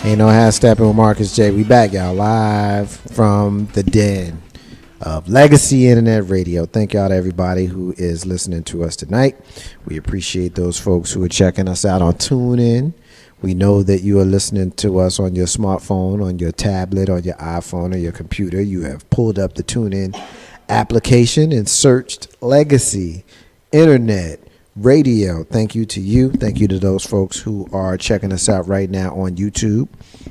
Ain't no half stepping with Marcus J. We back, y'all, live from the den of Legacy Internet Radio. Thank y'all to everybody who is listening to us tonight. We appreciate those folks who are checking us out on TuneIn. We know that you are listening to us on your smartphone, on your tablet, on your iPhone, or your computer. You have pulled up the TuneIn application and searched Legacy Internet Radio. Thank you to you. Thank you to those folks who are checking us out right now on YouTube.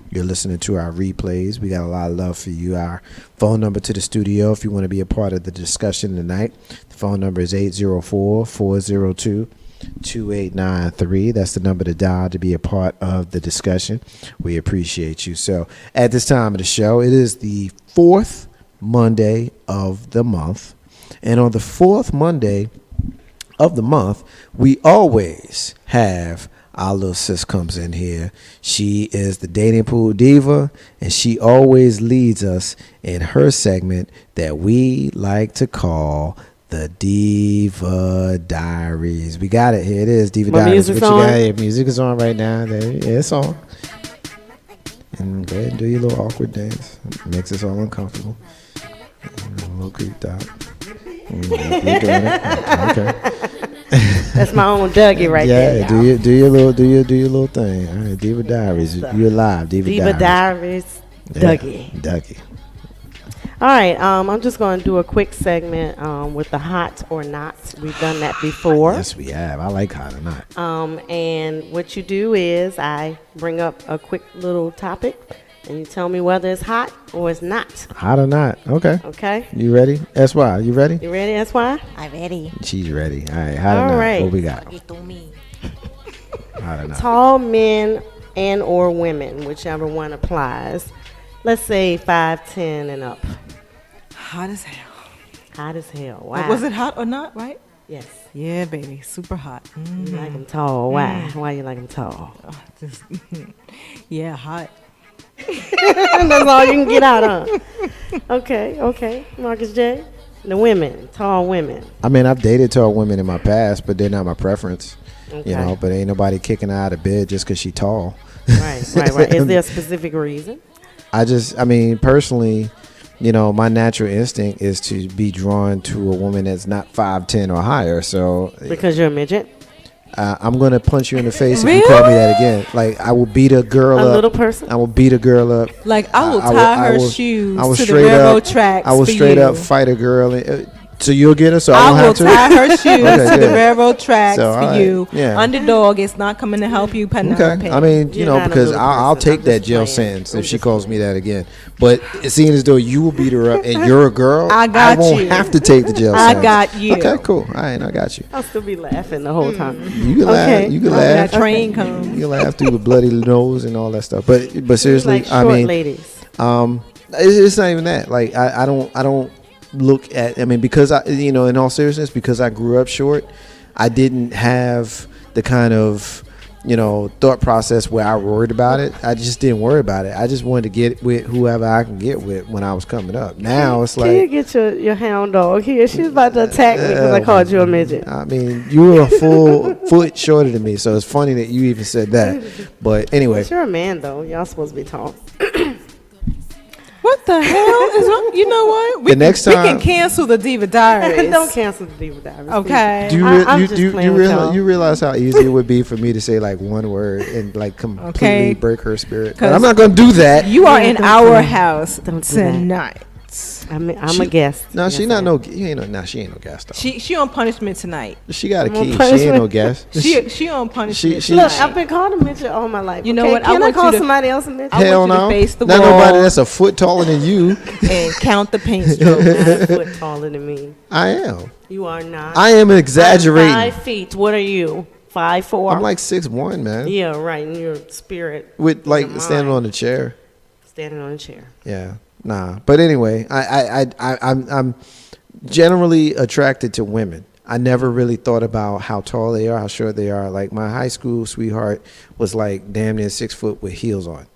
You're listening to our replays. We got a lot of love for you. Our phone number to the studio, if you want to be a part of the discussion tonight, the phone number is 804-402-2893. That's the number to dial to be a part of the discussion. We appreciate you. So at this time of the show, it is the fourth Monday of the month. And on the fourth Monday of the month, we always have our little sis comes in here. She is the dating pool diva, and she always leads us in her segment that we like to call the Diva Diaries. We got it. Here it is, Diva Diaries. Music's on? Your music is on right now. There, yeah, it's on. And go ahead and do your little awkward dance. It makes us all uncomfortable. A little creeped out. You're doing it. Okay. That's my own Dougie right there. Yeah, do your little thing. All right, Diva Diaries. You're live, Diva Diaries. Dougie. All right, I'm just going to do a quick segment with the hot or not. We've done that before. Yes, we have. I like hot or not. And what you do is I bring up a quick little topic, and you tell me whether it's hot or it's not. Hot or not? Okay. Okay. You ready? SY, you ready? You ready, SY? I'm ready. She's ready. All right, hot or not? right. What we got? Talk it to me. Hot or not? Tall men and or women, whichever one applies. Let's say 5'10" and up. Hot as hell. Hot as hell. Wow. Was it hot or not, right? Yes. Yeah, baby. Super hot. You like them tall. Why? Why you like them tall? Yeah, hot. That's all you can get out, huh? Okay. Marcus J. The women, tall women. I mean, I've dated tall women in my past, but they're not my preference. Okay. You know, but ain't nobody kicking her out of bed just because she tall. Right. Is there a specific reason? I mean, personally, you know, my natural instinct is to be drawn to a woman that's not 5'10" or higher. So Because you're a midget? I'm going to punch you in the face if you call me that again. Like, I will beat a girl up. A little person? I will beat a girl up. Like, I will tie her shoes to the railroad tracks. I will straight up fight a girl. So you'll get her, so I I don't will have to? tie her shoes to the good. railroad tracks So, for all right. you. Yeah. Underdog is not coming to help you. Okay. I mean, you You're know, not a because little I'll person. take I'm that just jail playing. sentence I'm if she just calls me that again. But it seems as though you will beat her up and you're a girl, I got won't you. have to take the jail I sentence. got you. Okay, cool. All right, I got you. I'll still be laughing the whole time. You can Okay. laugh. You can When laugh. that train comes. You can laugh through the bloody nose and all that stuff. But seriously, Like short I mean, ladies. it's not even that. Like I don't look at. I mean, because in all seriousness, because I grew up short, I didn't have the kind of thought process where I worried about it. I just didn't worry about it. I just wanted to get with whoever I can get with when I was coming up. Now it's Can you like, get your hound dog here? She's about to attack me because I called you a midget. I mean, you were a full foot shorter than me, so it's funny that you even said that. But anyway, But you're a man, though. Y'all supposed to be tall. What the hell is wrong? You know what? The next we time- can cancel the Diva Diaries. Don't cancel the Diva Diaries. Okay. do you, I'm just playing with y'all. you realize how easy it would be for me to say like one word and like completely Okay. break her spirit? But 'Cause I'm not gonna do that. You are Yeah, in don't our do that. house Don't do that. tonight. I'm a guest. No, Yes, she I not am. no. You ain't no. Nah, she ain't no guest though. She on punishment tonight. She got a I'm on key. She ain't punishment. no guest. She on punishment. she- Look, tonight. I've been called a midget all my life. You know okay? what? I Can I want call you to- somebody else a midget? I Hell want you to no. face the Not wall. nobody that's a foot taller than you. and count the paint strokes. 9 foot taller than me. I am. You are not. I am I'm exaggerating. 5 feet. What are you? 5'4"? I'm like 6'1", man. Yeah, right. In your spirit. With like your standing mind. on the chair. Standing on a chair. Yeah. Nah. But anyway, I'm generally attracted to women. I never really thought about how tall they are, how short they are. Like my high school sweetheart was like damn near 6 foot with heels on.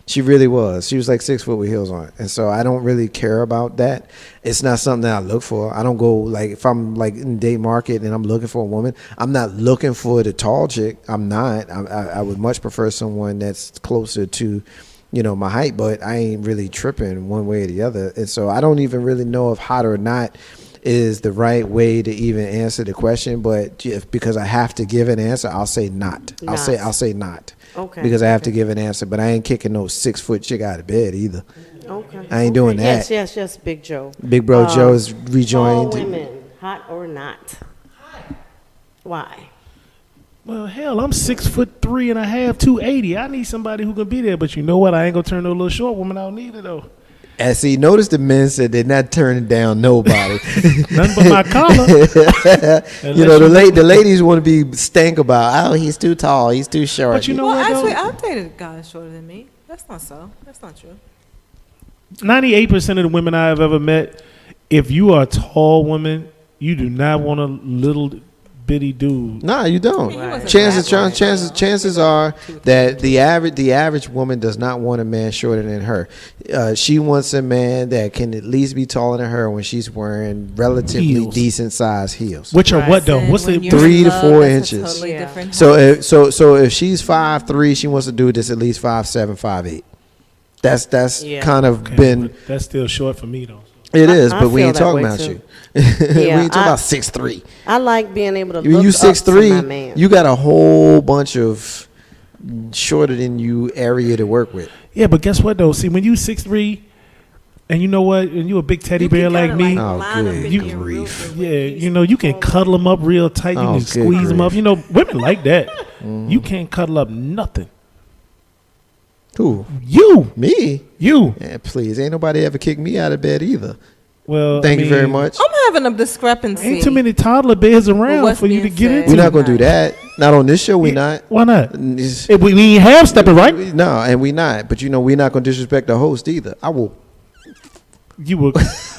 She really was. She was like 6 foot with heels on. And so I don't really care about that. It's not something that I look for. I don't go like if I'm like in the date market and I'm looking for a woman, I'm not looking for the tall chick. I'm not. I would much prefer someone that's closer to, my height, but I ain't really tripping one way or the other. And so I don't even really know if hot or not is the right way to even answer the question. But because I have to give an answer, I'll say not. I'll say not. Okay. Because I have to give an answer, but I ain't kicking no 6 foot chick out of bed either. Okay. I ain't doing that. Yes, Big Joe. Big Bro Joe is rejoined. All women, hot or not? Why? Well, hell, I'm 6'3.5", 280. I need somebody who can be there. But you know what? I ain't gonna turn no little short woman out neither though. And see, notice the men said they're not turning down nobody. Nothing but my collar. The ladies want to be stank about, he's too tall, he's too short. But you know what, actually, I've dated guys shorter than me. That's not so. That's not true. 98% of the women I have ever met, if you are a tall woman, you do not want a little bitty dude. Nah, you don't. Right. Chances are that the average woman does not want a man shorter than her. She wants a man that can at least be taller than her when she's wearing relatively decent size heels. Which are what though? What's the 3 to 4 inches? Totally different. So if she's 5'3", she wants a dude that's at least 5'7", 5'8". That's kind of been. That's still short for me though. It is, but we ain't talking about you. We ain't talking about 6'3". I like being able to when look you up 6'3", to my man. you got a whole bunch of shorter than you area to work with. Yeah, but guess what though? See, when you 6'3", and you know what, and you a big teddy bear like me, good grief. You can cuddle them up real tight. You can squeeze them up. Women like that. You can't cuddle up nothing. Who? You. Me? You. Yeah, please. Ain't nobody ever kicked me out of bed either. Well, thank you very much. I'm having a discrepancy. Ain't too many toddler beds around for you to get into. We're not going to do that. Not on this show, we not. Why not? If we ain't have Steppin, right? No, and we not. But we're not going to disrespect the host either. I will. You will.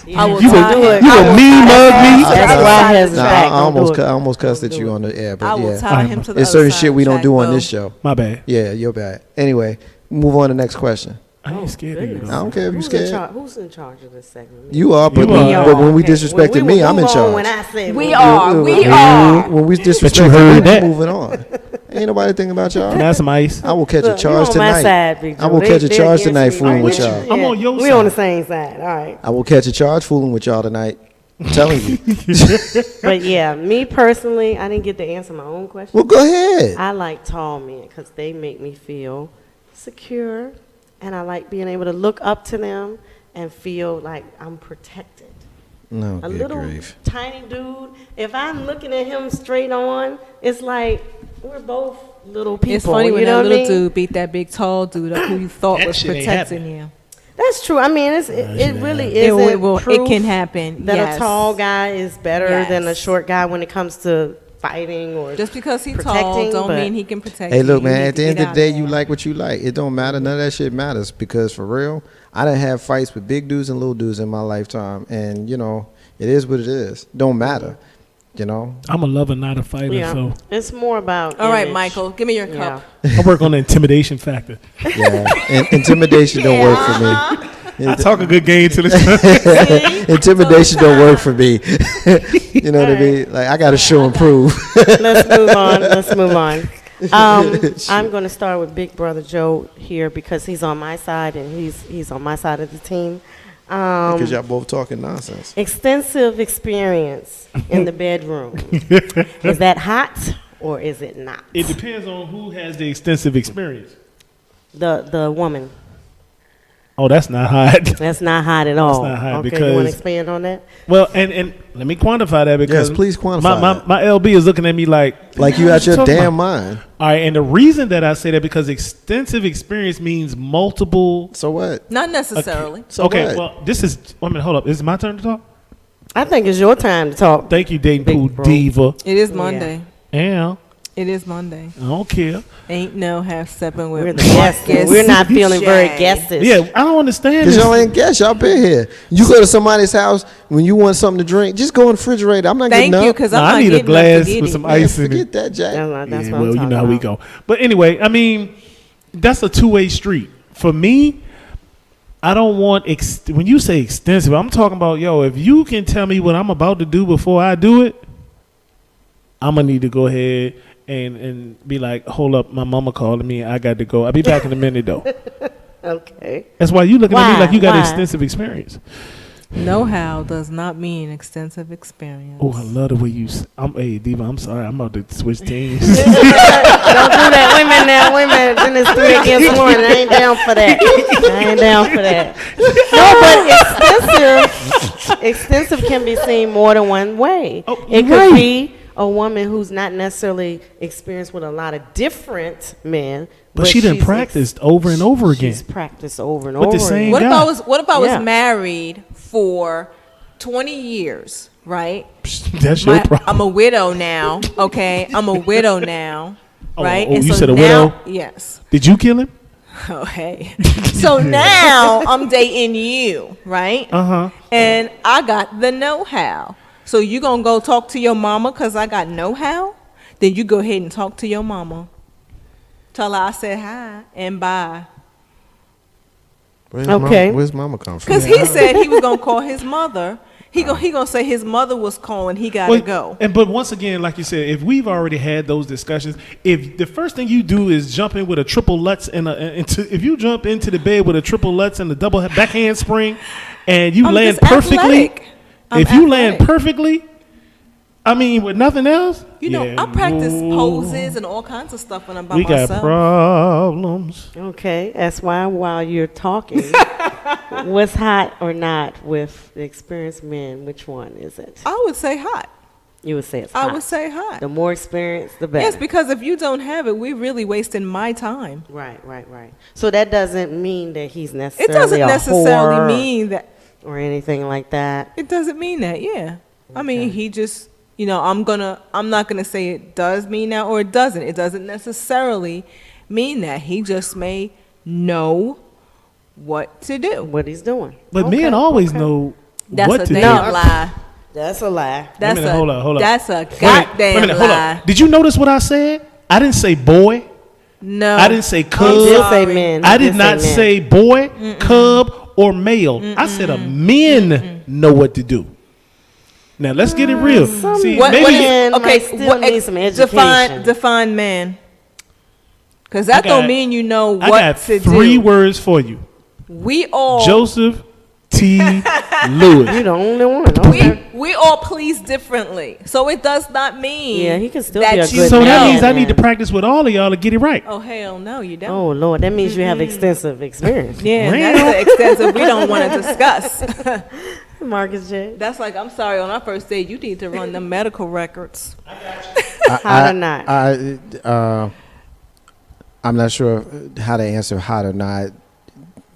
You will mean mug me. That's why I hesitate. I almost cussed at you on the air. But I will tie him to the there's certain shit we don't do on this show. My bad. Yeah, you're bad. Anyway, move on to the next question. I ain't scared of you. I don't care if you're scared. Who's in charge of this segment? You are, but when we disrespected me, I'm in charge. When I said we are. When we disrespected me, moving on. Ain't nobody thinking about y'all. Can I have some ice? I will catch a charge tonight. I will catch a charge tonight fooling with y'all. I'm on your side. We on the same side. All right. I will catch a charge fooling with y'all tonight. I'm telling you. But yeah, me personally, I didn't get to answer my own question. Well, go ahead. I like tall men because they make me feel secure, and I like being able to look up to them and feel like I'm protected. No, a little tiny dude, if I'm looking at him straight on, it's like we're both little people. It's funny when that little dude beat that big tall dude up who you thought was protecting you. That's true. I mean, it really is. It can happen. That a tall guy is better than a short guy when it comes to fighting or just because he's tall don't mean he can protect you. Hey, look, man, at the end of the day, you like what you like. It don't matter. None of that shit matters because for real, I done have fights with big dudes and little dudes in my lifetime, and it is what it is. Don't matter. I'm a lover, not a fighter. So it's more about. All right, Michael, give me your cup. I work on the intimidation factor. Yeah, intimidation don't work for me. I talk a good game to this. Intimidation don't work for me. You know what I mean? Like I got to show and prove. Let's move on. I'm going to start with Big Brother Joe here because he's on my side and he's on my side of the team. Because y'all both talking nonsense. Extensive experience in the bedroom. Is that hot or is it not? It depends on who has the extensive experience. The woman. Oh, that's not hot. That's not hot at all. That's not hot okay, because you want to expand on that? Well, and let me quantify that because yes, please quantify. My LB is looking at me like you out your damn mind. All right, and the reason that I say that because extensive experience means multiple. So what? Not necessarily. So okay, what? well, this is. Wait a minute, hold up. Is it my turn to talk? I think it's your time to talk. Thank you, dating pool diva. It is Monday. Yeah. It is Monday. I don't care. Ain't no half stepping with. We're the guests. We're not feeling very guestish. Yeah, I don't understand. Because y'all ain't guests. Y'all been here. You go to somebody's house when you want something to drink. Just go in the refrigerator. I'm not getting up. Thank you, because I need a glass with some ice in it. Forget that, Jack. That's what I'm well, you know how about. we go. But anyway, I mean, that's a two-way street for me, I don't want when you say extensive, I'm talking about, if you can tell me what I'm about to do before I do it, I'm gonna need to go ahead and be like, hold up, my mama calling me, I got to go. I'll be back in a minute though. Okay. That's why you looking at me like you got Why? extensive experience. Know-how does not mean extensive experience. Oh, I love the way you. Hey, Diva, I'm sorry. I'm about to switch teams. Don't do that. Women, then it's 3 against 1. I ain't down for that. No, but extensive can be seen more than one way. Oh, It could right. be a woman who's not necessarily experienced with a lot of different men. But she done she's practiced over and over again. She's practiced over and With over the same again. guy. What if I was Yeah. married for 20 years, right? That's your problem. I'm a widow now, okay? I'm a widow now, right? Oh, And you so said a now, widow? Yes. Did you kill him? Oh, hey. So now I'm dating you, right? Uh-huh. And I got the know-how. So you gonna go talk to your mama because I got know-how? Then you go ahead and talk to your mama. Tell her I said hi and bye. Where's mama come from? Because he said he was gonna call his mother. He gonna say his mother was calling. He gotta go. But once again, like you said, if we've already had those discussions, if the first thing you do is jump in with a triple Lutz if you jump into the bed with a triple Lutz and a double backhand spring, and you I'm land just perfectly, athletic. I'm if you land athletic. perfectly, I mean, with nothing else, You know, yeah, I practice no. poses and all kinds of stuff when I'm by We myself. got problems. Okay, that's why while you're talking, what's hot or not with the experienced men? Which one is it? I would say hot. You would say it's hot. I would say hot. The more experienced, the better. Yes, because if you don't have it, we're really wasting my time. Right. So that doesn't mean that he's It necessarily doesn't a necessarily whore mean that. or anything like that. It doesn't mean that. Yeah. I mean, Okay. he just. I'm not gonna say it does mean that or it doesn't. It doesn't necessarily mean that. He just may know what to do. What he's doing. But Okay, men always okay. know That's what a to do. damn lie. That's a lie. Wait a minute, hold up. That's a Wait a minute, goddamn hold lie. up. Did you notice what I said? I didn't say boy. No. I didn't say He cub. did say men. I He did not men. say boy, cub, or male. I said a men know what to do. Now let's get it real. See, What- maybe what is- might still need some education. Define man. Because that I don't got- mean you know I what got to 3 do. words for you. We all Joseph T. Lewis. You're the only one. Okay. we all please differently. So it does not mean Yeah, he can still that be a you good So that man. means I need to practice with all of y'all to get it right. Oh hell no, you don't. Oh Lord, that means you have extensive experience. Yeah, Well. that's the extensive we don't want to discuss. Marcus J. That's like, I'm sorry, on our first date, you need to run the medical records. Hot or not? I'm not sure how to answer hot or not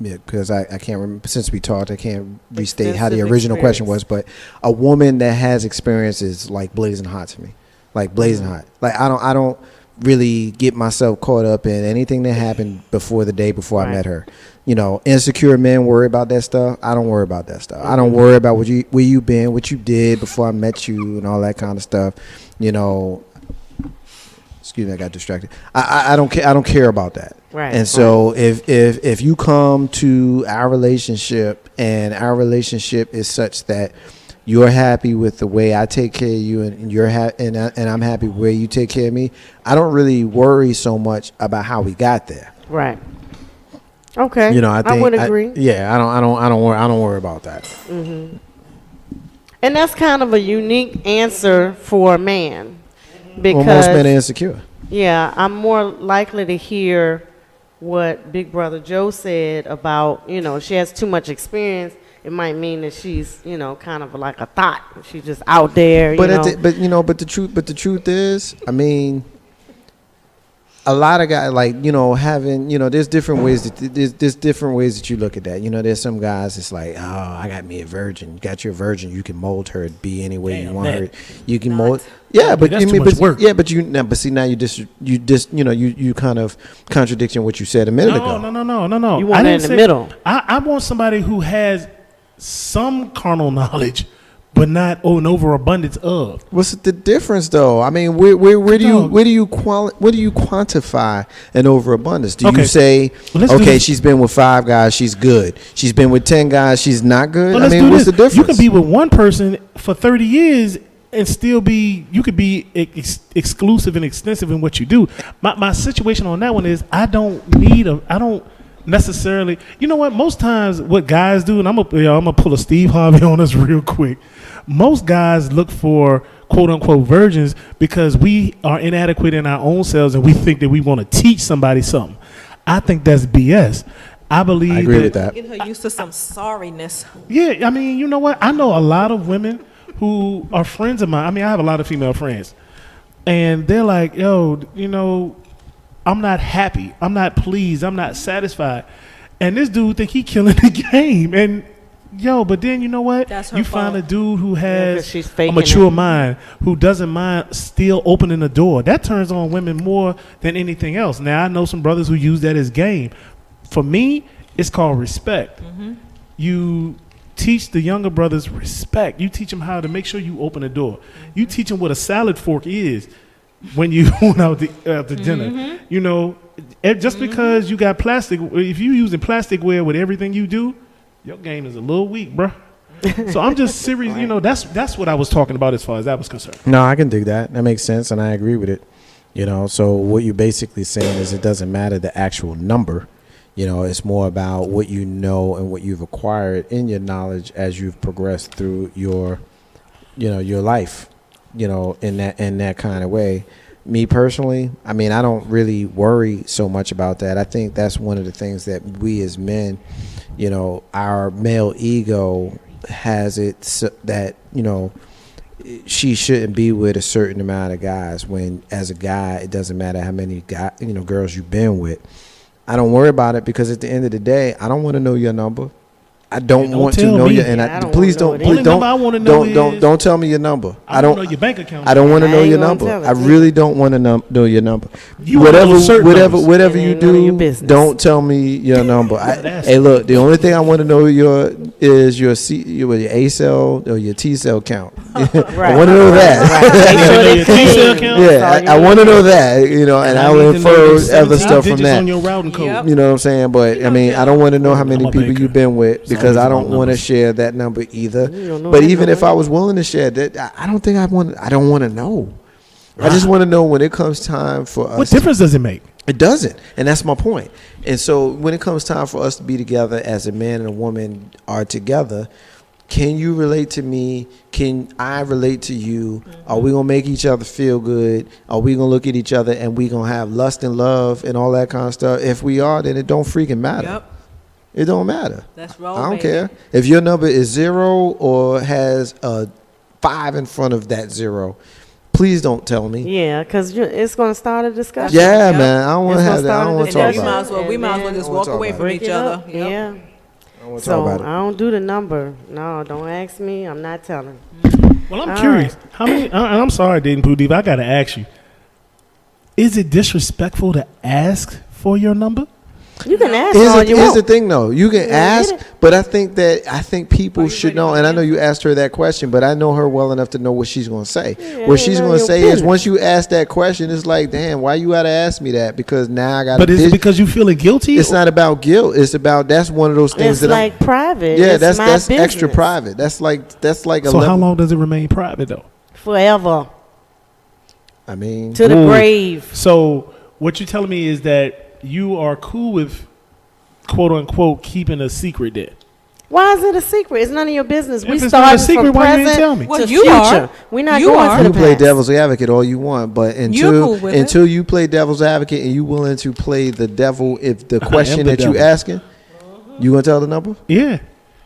because I can't remember. Since we talked, I can't restate how the Extensive original question experience. was. But a woman that has experience is like blazing hot to me, like blazing hot. Like I don't really get myself caught up in anything that happened before the day before I Right. met her. Insecure men worry about that stuff. I don't worry about that stuff. I don't worry about where you been, what you did before I met you, and all that kind of stuff. Excuse me, I got distracted. I don't care. I don't care about that. Right. And so if you come to our relationship and our relationship is such that you're happy with the way I take care of you and you're and I'm happy with the way you take care of me, I don't really worry so much about how we got there. Right. Okay. I think I would agree. I don't worry about that. And that's kind of a unique answer for a man. Because Well, most men are insecure. yeah, I'm more likely to hear what Big Brother Joe said about, she has too much experience. It might mean that she's, kind of like a thought. She's just out there. But the truth is, I mean, a lot of guys having there's different ways there's different ways that you look at that. There's some guys it's like, oh, I got me a virgin. You got your virgin. You can mold her to be any way you want her. You can mold. Yeah, but that's too much work. Yeah, but you now you kind of contradicting what you said a minute ago. No. You want I it didn't in the middle. I want somebody who has some carnal knowledge, but not an overabundance of. What's the difference, though? I mean, where do you quantify an overabundance? Do you say, okay, she's been with 5 guys, she's good. She's been with 10 guys, she's not good. Well, I mean, what's the difference? You can be with one person for 30 years and still be. You could be exclusive and extensive in what you do. My situation on that one is I don't necessarily. You know what? Most times, what guys do, and I'm gonna pull a Steve Harvey on us real quick. Most guys look for quote unquote virgins because we are inadequate in our own selves and we think that we want to teach somebody something. I think that's BS. I believe. I agree with that. Get her used to some sorriness. Yeah, I mean, you know what? I know a lot of women who are friends of mine. I mean, I have a lot of female friends, and they're like, "Yo, you know, I'm not happy. I'm not pleased. I'm not satisfied." And this dude think he killing the game. And yo, but then you know what? You find a dude who has a mature mind, who doesn't mind still opening the door. That turns on women more than anything else. Now I know some brothers who use that as game. For me, it's called respect. Mm-hmm. You teach the younger brothers respect. You teach them how to make sure you open the door. Mm-hmm. You teach them what a salad fork is when you went out to dinner. Mm-hmm. You know, just because you got plastic, if you using plasticware with everything you do, your game is a little weak, bro. So I'm just serious. You know, that's what I was talking about as far as that was concerned. No, I can dig that. That makes sense, and I agree with it. You know, so what you're basically saying is it doesn't matter the actual number. You know, it's more about what you know and what you've acquired in your knowledge as you've progressed through your life. You know, in that kind of way. Me personally, I mean, I don't really worry so much about that. I think that's one of the things that we as men, you know, our male ego has it so that, you know, she shouldn't be with a certain amount of guys when as a guy, it doesn't matter how many girls you've been with. I don't worry about it because at the end of the day, I don't want to know your number. I don't want to know your, and please don't tell me your number. I don't know your bank account. I don't want to know your number. I really don't want to know your number. Whatever you do, don't tell me your number. Hey, look, the only thing I want to know is your A cell or your T cell count. I want to know that. Yeah, I want to know that. You know, and I will infer other stuff from that. You know what I'm saying? But I mean, I don't want to know how many people you've been with. Because I don't want to share that number either. But even if I was willing to share that, I don't want to know. I just want to know when it comes time for us. What difference does it make? It doesn't. And that's my point. And so when it comes time for us to be together as a man and a woman are together, can you relate to me? Can I relate to you? Are we going to make each other feel good? Are we going to look at each other and we going to have lust and love and all that kind of stuff? If we are, then it don't freaking matter. Yep. It don't matter. That's wrong. I don't care if your number is 0 or has a 5 in front of that 0. Please don't tell me. Yeah, because it's going to start a discussion. Yeah, man. I don't want to have that. I don't want to talk about it. We might as well just walk away from each other. Yeah. So I don't do the number. No, don't ask me. I'm not telling. Well, I'm curious. Right. How many? And I'm sorry, Dating Pooh Diva. I got to ask you. Is it disrespectful to ask for your number? You can ask all you want. Here's the thing, though. You can ask, but I think people should know. And I know you asked her that question, but I know her well enough to know what she's going to say. Yeah, what she's going to say is, once you ask that question, it's like, damn, why you got to ask me that? Because now I got. But is it because you feeling guilty? It's not about guilt. It's about that's one of those things it's like private. Yeah, that's extra private. That's like So how long does it remain private though? Forever. I mean, to the grave. So what you're telling me is that you are cool with, quote unquote, keeping a secret there. Why is it a secret? It's none of your business. We started from present you didn't tell me? to future. We're not going to the You play devil's advocate all you want, but until you play devil's advocate and you willing to play the devil, if the question that you asking, you gonna tell the number? Yeah.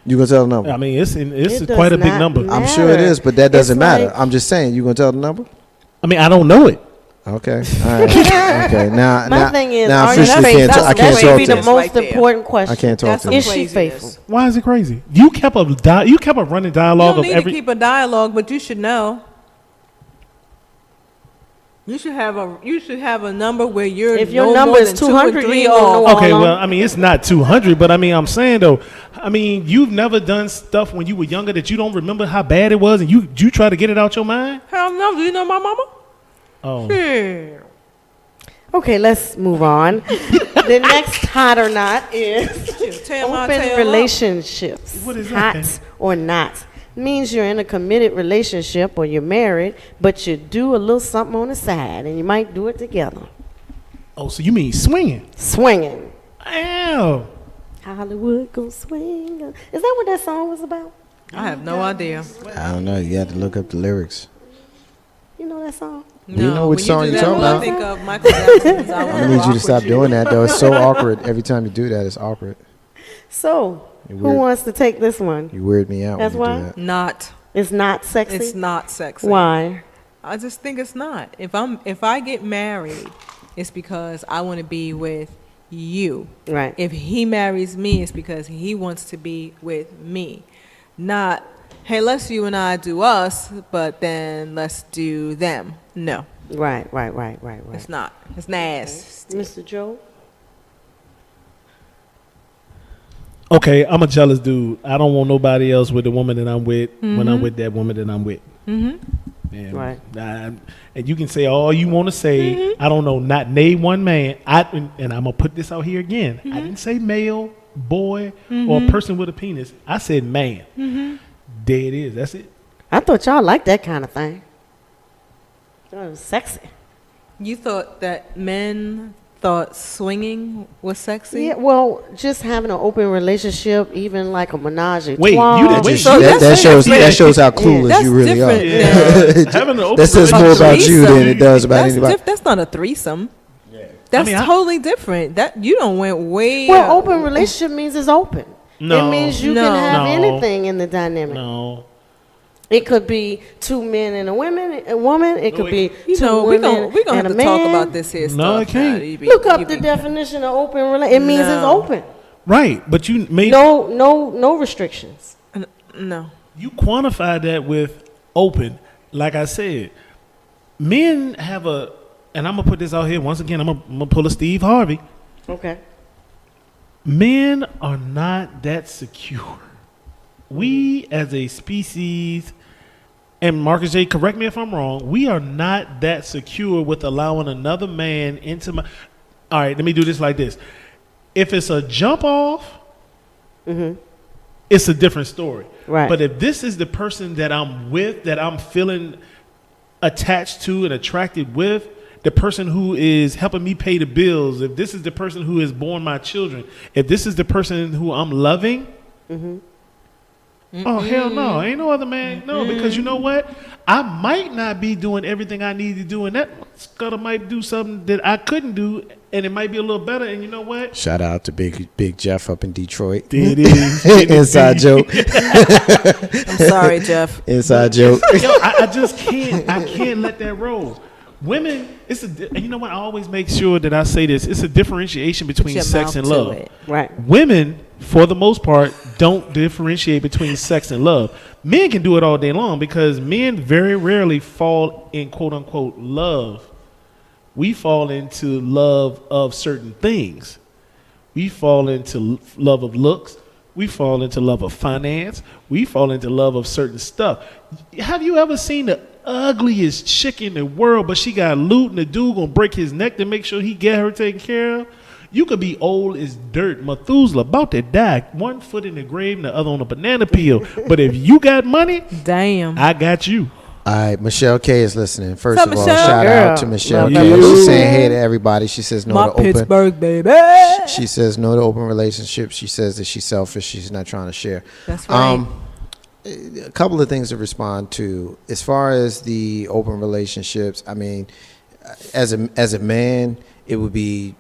You gonna tell the number? I mean, it's quite a big number. I'm sure it is, but that doesn't matter. I'm just saying, you gonna tell the number? I mean, I don't know it. Okay. All right. Okay. My thing is, I can't talk that be the most important question. I can't talk to Is she faithful? Why is it crazy? You kept a running dialogue you of don't need to keep a dialogue, but you should know. You should have a number where you're If your no number more is than 2 200, or you 3 ain't gonna off. know Okay, all well, on. I mean, it's not 200, but I mean, I'm saying though, I mean, you've never done stuff when you were younger that you don't remember how bad it was, and you try to get it out your mind. Hell no, do you know my mama? Oh, Yeah. Okay, let's move on. The next hot or not is Tell my open tail up. relationships. What is that, Hot Ken? or not means you're in a committed relationship or you're married, but you do a little something on the side, and you might do it together. oh, so you mean swinging? Swinging. Ow. Hollywood go swing. Is that what that song was about? I have no idea. I don't know. You have to look up the lyrics. You know that song? Do you know which when song do you're that, talking all about? I think of Michael Jackson's I I Wanna need you Rock to With stop doing that, though. It's so awkward. Every time you do that, it's awkward. So, You're who weird. wants to take this one? You weird me out That's when you why? do that. Not. It's not sexy? It's not sexy. Why? I just think it's not. If I get married, it's because I want to be with you. Right. If he marries me, it's because he wants to be with me. Not, hey, let's you and I do us, but then let's do them. No, Right. it's not. It's nasty. Mr. Joe? Okay, I'm a jealous dude. I don't want nobody else with the woman that I'm with when I'm with that woman that I'm with. And, Right. And you can say all you want to say. I don't know, not name one man. And I'm gonna put this out here again. I didn't say male, boy, or person with a penis. I said man. There it is. That's it. I thought y'all liked that kind of thing. It was sexy. You thought that men thought swinging was sexy? Yeah, well, just having an open relationship, even like a menage a Wait, trois. you didn't- wait, So that, that's that shows how clueless That's you really are. different. Having an open That says more relationship- about you than threesome. it does about That's anybody. that's not a threesome. That's I mean, totally different. That you don't went way. Well, open relationship means it's open. No. It means you No. can have No. anything in the dynamic. No. It could be two men and a woman. It could be You two know, we're women gonna and have a to talk man. about this here No, stuff. it can't. You be- Look you up the be- definition of open relationship. It means it's No. open. Right, but you made No restrictions. No. you quantify that with open. Like I said, men have a, and I'm gonna put this out here once again. I'm gonna pull a Steve Harvey. Okay. Men are not that secure. We as a species, and Marcus J, correct me if I'm wrong, we are not that secure with allowing another man into my. All right, let me do this like this. If it's a jump off, it's a different story. Right. But if this is the person that I'm with, that I'm feeling attached to and attracted with, the person who is helping me pay the bills, if this is the person who has born my children, if this is the person who I'm loving, oh, hell no. Ain't no other man. No, because you know what? I might not be doing everything I need to do, and that scudder might do something that I couldn't do, and it might be a little better. And you know what? Shout out to Big Jeff up in Detroit. There it is. Inside joke. I'm sorry, Jeff. Inside joke. Yo, I just can't. I can't let that roll. Women, and you know what? I always make sure that I say this. It's a differentiation between your sex mouth and to love. it. Right. Women, for the most part, don't differentiate between sex and love. Men can do it all day long because men very rarely fall in quote unquote love. We fall into love of certain things. We fall into love of looks. We fall into love of finance. We fall into love of certain stuff. Have you ever seen the ugliest chick in the world, but she got loot and the dude gonna break his neck to make sure he get her taken care of? You could be old as dirt, Methuselah, about to die, one foot in the grave and the other on a banana peel. But if you got money, Damn. I got you. All right, Michelle K is listening. First What's of up, all, Michelle? shout out to Girl, Michelle love K. you. She's saying hey to everybody. She says no My to open. Pittsburgh, baby. She says no to open relationships. She says that she's selfish. She's not trying to share. That's right. A couple of things to respond to. As far as the open relationships, I mean, as a man, it would be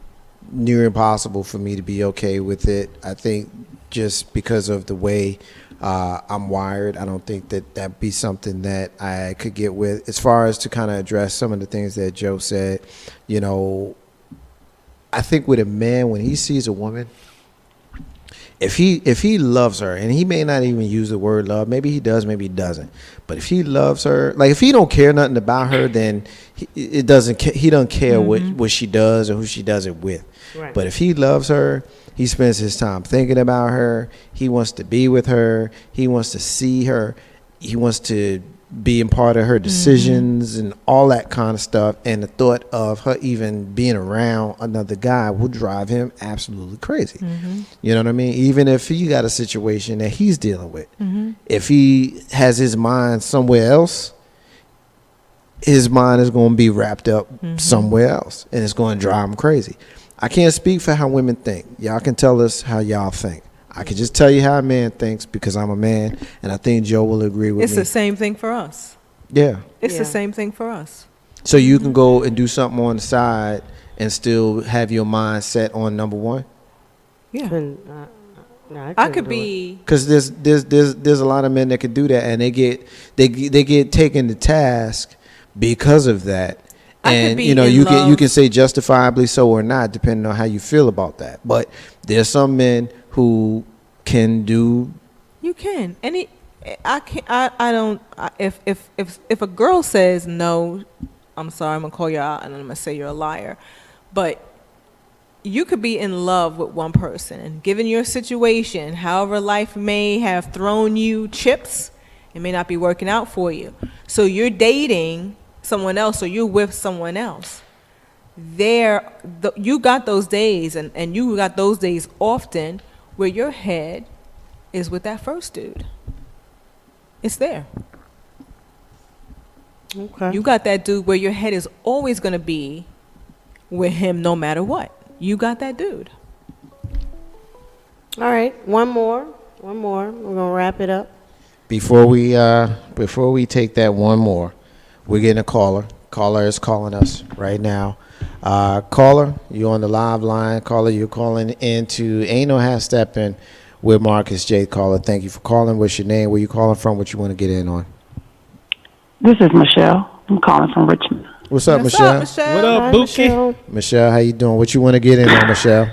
near impossible for me to be okay with it. I think just because of the way I'm wired, I don't think that that'd be something that I could get with. As far as to kind of address some of the things that Joe said, you know, I think with a man, when he sees a woman If he loves her, and he may not even use the word love, maybe he does, maybe he doesn't. But if he loves her, like if he don't care nothing about her, then he doesn't care what she does or who she does it with. Right. But if he loves her, he spends his time thinking about her. He wants to be with her. He wants to see her. He wants to be a part of her decisions and all that kind of stuff. And the thought of her even being around another guy will drive him absolutely crazy. You know what I mean? Even if he got a situation that he's dealing with, if he has his mind somewhere else, his mind is going to be wrapped up somewhere else, and it's going to drive him crazy. I can't speak for how women think. Y'all can tell us how y'all think. I can just tell you how a man thinks because I'm a man, and I think Joe will agree with me. It's the same thing for us. Yeah. It's the Yeah. same thing for us. So you can go and do something on the side and still have your mind set on number one? Yeah. Couldn't, no, I couldn't could do it. be. Because there's a lot of men that could do that, and they get taken to task because of that. I could And be you know, in you love. can say justifiably so or not, depending on how you feel about that. But there's some men who can do. You can. I can't. I don't. If a girl says no, I'm sorry. I'm gonna call you out and I'm gonna say you're a liar. But you could be in love with one person, and given your situation, however life may have thrown you chips, it may not be working out for you. So you're dating someone else, or you're with someone else. You got those days, and you got those days often where your head is with that first dude. It's there. Okay. You got that dude where your head is always going to be with him no matter what. You got that dude. All right. One more. We're gonna wrap it up. Before we take that one more, we're getting a caller. Caller is calling us right now. Caller, you on the live line. Caller, you're calling into Ain't No Half Steppin' with Marcus J. Caller, thank you for calling. What's your name? Where you calling from? What you want to get in on? This is Michelle. I'm calling from Richmond. What's up, What's Michelle? up, Michelle? What up, Hi, Bookie? Michelle. Michelle, how you doing? What you want to get in on, Michelle?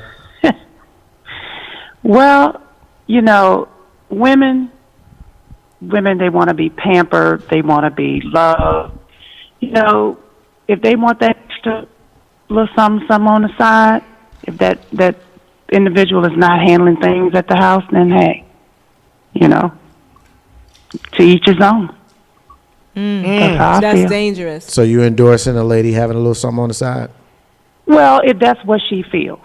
Well, you know, women, they want to be pampered. They want to be loved. You know, if they want that extra little something on the side, if that individual is not handling things at the house, then hey, you know, to each his own. That's how I That's feel. dangerous. So you endorsing a lady having a little something on the side? Well, if that's what she feels.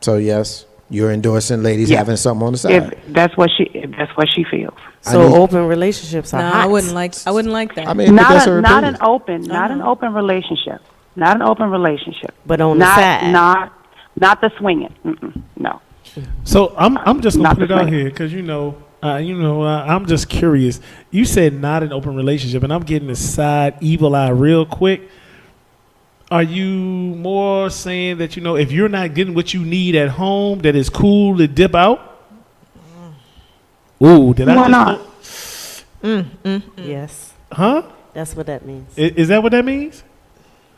So yes, you're endorsing ladies Yeah. having something on the side. If that's what she feels. So I need- open relationships are No, hot. I wouldn't like that. I mean, but that's her Not opinion. an open relationship. Not an open relationship. But on the not, side. Not the swinging. No. So I'm just gonna Not put it the out same. here because I'm just curious. You said not an open relationship, and I'm getting the side evil eye real quick. Are you more saying that if you're not getting what you need at home, that it's cool to dip out? Ooh, did I Why just not? Yes. Huh? That's what that means. Is that what that means?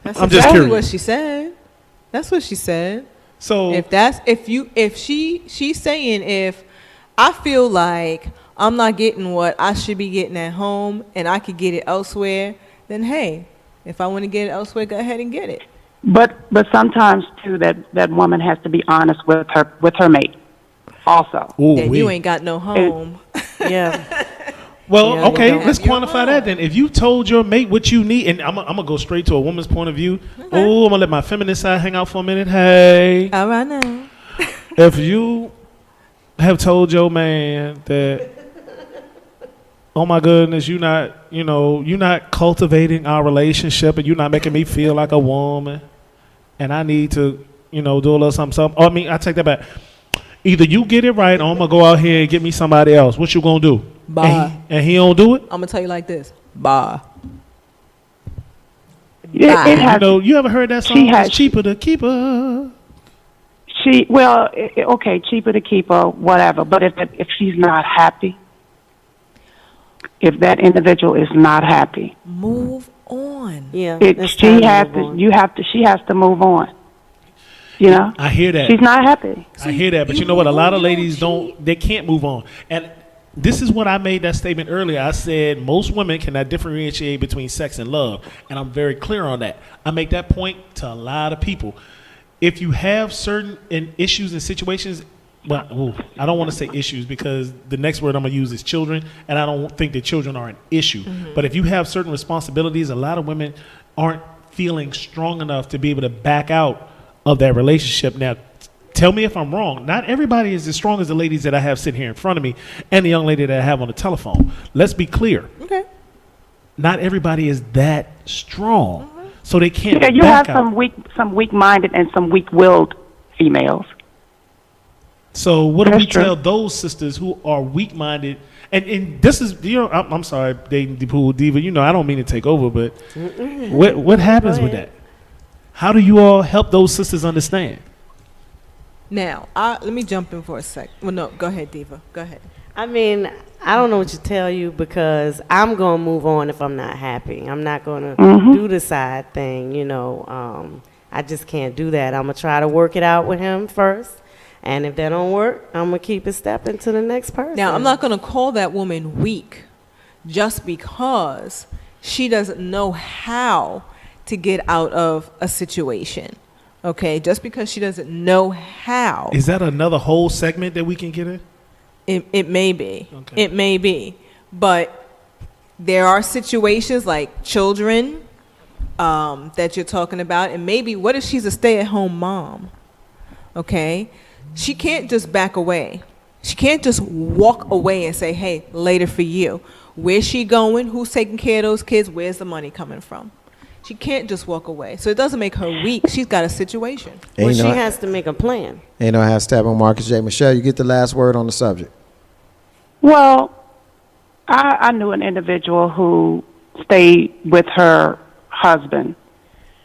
That's I'm just exactly curious. what she said. That's what she said. So She's saying if I feel like I'm not getting what I should be getting at home and I could get it elsewhere, then hey, if I want to get it elsewhere, go ahead and get it. But sometimes too that woman has to be honest with her mate. Also. ooh, Then wee. you ain't got no home. Yeah. Well, Yeah, okay, you don't let's have your quantify that then. If you told your mate what you need, and I'm gonna go straight to a woman's point of view. Oh, I'm gonna let my feminine side hang out for a minute. Hey, All right now. if you have told your man that, oh my goodness, you're not cultivating our relationship, and you're not making me feel like a woman, and I need to, do a little something. Oh, I mean, I take that back. Either you get it right, or I'm gonna go out here and get me somebody else. What you gonna do? Bye. And he don't do it. I'm gonna tell you like this. Bye. It has You ever heard that song? She has- It's cheaper to keep her. okay, cheaper to keep her, whatever. But if she's not happy, if that individual is not happy, Move on. Yeah. she it's time to has move to. on. She has to move on. You know, I hear that. she's not happy. I hear that, but you know what? A lot of ladies they can't move on. And this is what I made that statement earlier. I said most women cannot differentiate between sex and love, and I'm very clear on that. I make that point to a lot of people. If you have certain issues and situations, well, I don't want to say issues because the next word I'm going to use is children, and I don't think that children are an issue. Mm-hmm. But if you have certain responsibilities, a lot of women aren't feeling strong enough to be able to back out of that relationship. Now, tell me if I'm wrong. Not everybody is as strong as the ladies that I have sitting here in front of me and the young lady that I have on the telephone. Let's be clear. Okay. Not everybody is that strong, so they can't. Yeah, you back have out. some weak-minded and some weak-willed females. So what do That's we true. tell those sisters who are weak-minded? And this is, I'm sorry, dating the pool diva. I don't mean to take over, but what happens with that? How do you all help those sisters understand? Now, let me jump in for a sec. Well, no, go ahead, Diva. Go ahead. I mean, I don't know what to tell you because I'm going to move on if I'm not happy. I'm not going to do the side thing, I just can't do that. I'm going to try to work it out with him first. And if that don't work, I'm going to keep it stepping to the next person. Now, I'm not going to call that woman weak just because she doesn't know how to get out of a situation. Okay? Just because she doesn't know how. Is that another whole segment that we can get in? It may be. Okay. It may be. But there are situations like children that you're talking about. And maybe what if she's a stay-at-home mom? Okay? She can't just back away. She can't just walk away and say, hey, later for you. Where's she going? Who's taking care of those kids? Where's the money coming from? She can't just walk away. So it doesn't make her weak. She's got a situation. Well, she has to make a plan. Ain't no have Steppin, Marcus J. Michelle, you get the last word on the subject. Well, I knew an individual who stayed with her husband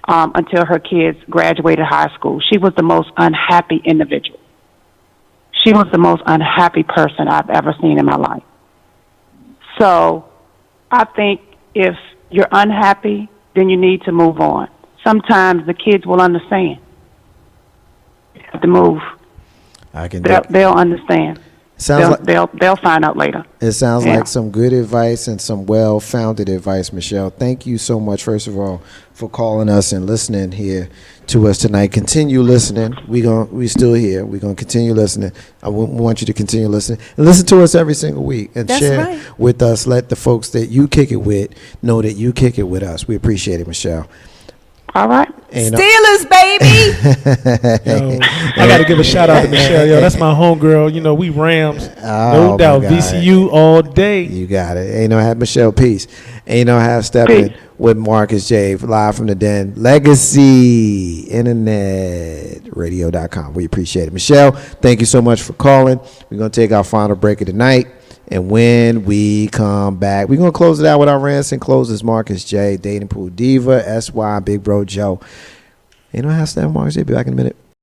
until her kids graduated high school. She was the most unhappy individual. She was the most unhappy person I've ever seen in my life. So I think if you're unhappy, then you need to move on. Sometimes the kids will understand. You have to move. They'll understand. They'll find out later. It sounds like some good advice and some well-founded advice, Michelle. Thank you so much, first of all, for calling us and listening here to us tonight. Continue listening. We still here. We're gonna continue listening. I want you to continue listening and listen to us every single week and share with us. Let the folks that you kick it with know that you kick it with us. We appreciate it, Michelle. All right. Steelers, baby. Yo, I got to give a shout out to Michelle. Yo, that's my homegirl. We Rams. No doubt. VCU all day. You got it. Ain't no have Michelle Peace. Ain't no have Steppin with Marcus J. Live from the Den. Legacy Internet Radio.com. We appreciate it. Michelle, thank you so much for calling. We're going to take our final break of the night. And when we come back, we're going to close it out with our rants and closes. Marcus J, Dating Pool Diva, SY, Big Bro Joe. You know how Steppin, Marcus J, be back in a minute.